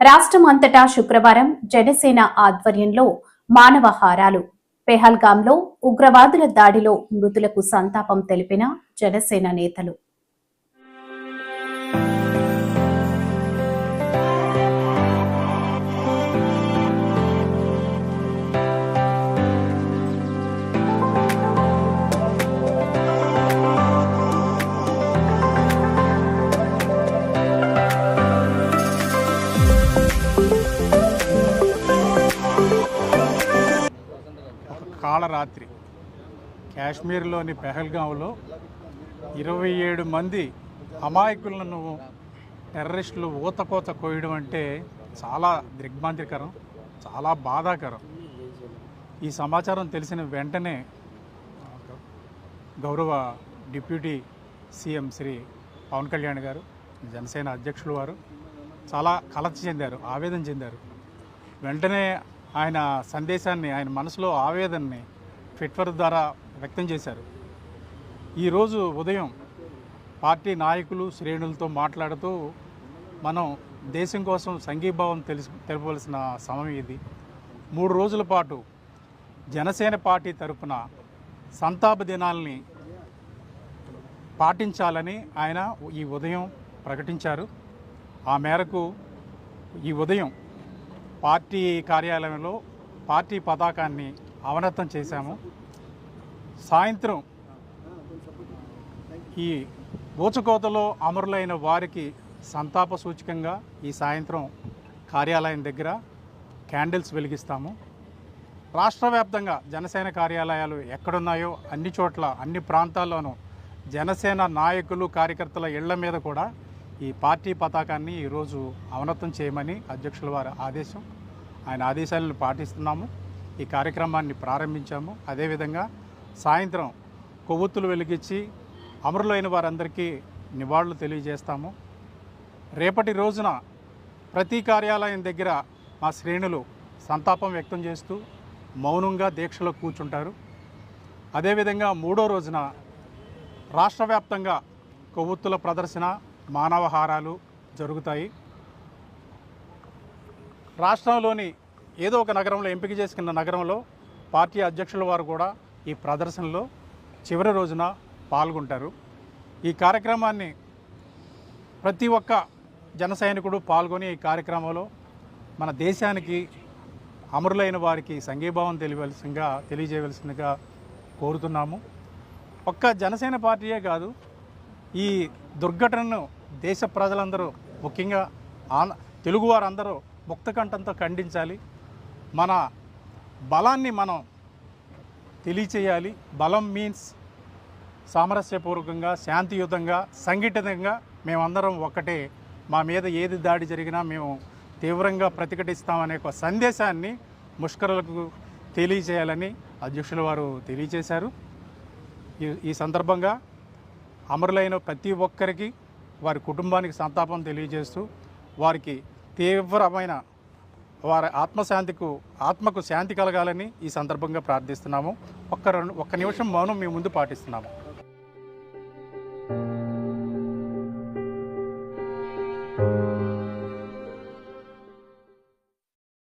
రాష్ట్రం అంతటా శుక్రవారం జనసేన ఆధ్వర్యంలో మానవహారాలు. పెహల్గాంలో ఉగ్రవాదుల దాడిలో మృతులకు సంతాపం తెలిపిన జనసేన నేతలు. కాళరాత్రి కాశ్మీర్లోని పెహల్గాంలో 27 మంది అమాయకులను టెర్రరిస్టులు ఊతకోత కోయడం అంటే చాలా దిగ్భ్రాంతికరం, చాలా బాధాకరం. ఈ సమాచారం తెలిసిన వెంటనే గౌరవ డిప్యూటీ సీఎం శ్రీ పవన్ కళ్యాణ్ గారు, జనసేన అధ్యక్షులు వారు చాలా కలత చెందారు, ఆవేదన చెందారు. వెంటనే ఆయన సందేశాన్ని, ఆయన మనసులో ఆవేదనని ట్విట్టర్ ద్వారా వ్యక్తం చేశారు. ఈరోజు ఉదయం పార్టీ నాయకులు శ్రేణులతో మాట్లాడుతూ మనం దేశం కోసం సంఘీభావం తెలపవలసిన సమయం ఇది. 3 రోజుల పాటు జనసేన పార్టీ తరఫున సంతాప దినాల్ని పాటించాలని ఆయన ఈ ఉదయం ప్రకటించారు. ఆ మేరకు ఈ ఉదయం పార్టీ కార్యాలయంలో పార్టీ పతాకాన్ని అవనతం చేశాము. సాయంత్రం ఈ ఊచకోతలో అమరులైన వారికి సంతాప సూచకంగా ఈ సాయంత్రం కార్యాలయం దగ్గర క్యాండిల్స్ వెలిగిస్తాము. రాష్ట్ర వ్యాప్తంగా జనసేన కార్యాలయాలు ఎక్కడున్నాయో అన్ని చోట్ల, అన్ని ప్రాంతాల్లోనూ జనసేన నాయకులు, కార్యకర్తల ఇళ్ల మీద కూడా ఈ పార్టీ పతాకాన్ని ఈరోజు అవనతం చేయమని అధ్యక్షుల వారి ఆదేశం. ఆయన ఆదేశాలను పాటిస్తున్నాము. ఈ కార్యక్రమాన్ని ప్రారంభించాము. అదేవిధంగా సాయంత్రం కొవ్వొత్తులు వెలిగించి అమరులైన వారందరికీ నివాళులు తెలియజేస్తాము. రేపటి రోజున ప్రతి కార్యాలయం దగ్గర మా శ్రేణులు సంతాపం వ్యక్తం చేస్తూ మౌనంగా దీక్షలో కూర్చుంటారు. అదేవిధంగా 3వ రోజున రాష్ట్ర వ్యాప్తంగా కొవ్వొత్తుల ప్రదర్శన, మానవహారాలు జరుగుతాయి. రాష్ట్రంలోని ఏదో ఒక నగరంలో, ఎంపిక చేసుకున్న నగరంలో పార్టీ అధ్యక్షుల వారు కూడా ఈ ప్రదర్శనలో చివరి రోజున పాల్గొంటారు. ఈ కార్యక్రమాన్ని ప్రతి ఒక్క జన సైనికుడు పాల్గొని ఈ కార్యక్రమంలో మన దేశానికి, అమరులైన వారికి సంఘీభావం తెలియజేయవలసిందిగా కోరుతున్నాము. ఒక్క జనసేన పార్టీయే కాదు, ఈ దుర్ఘటనను దేశ ప్రజలందరూ, ముఖ్యంగా తెలుగువారందరూ ముక్తకంఠంతో ఖండించాలి. మన బలాన్ని మనం తెలియచేయాలి. బలం మీన్స్ సామరస్యపూర్వకంగా, శాంతియుతంగా, సంఘటితంగా మేమందరం ఒక్కటే. మా మీద ఏది దాడి జరిగినా మేము తీవ్రంగా ప్రతిఘటిస్తామనే ఒక సందేశాన్ని ముష్కరులకు తెలియచేయాలని అధ్యక్షుల వారు తెలియచేశారు. ఈ సందర్భంగా అమరులైన ప్రతి ఒక్కరికి, వారి కుటుంబానికి సంతాపం తెలియజేస్తూ వారికి తీవ్రమైన వారి ఆత్మకు శాంతి కలగాలని ఈ సందర్భంగా ప్రార్థిస్తున్నాము. ఒక్క నిమిషం మౌనం మీ ముందు పాటిస్తున్నాము.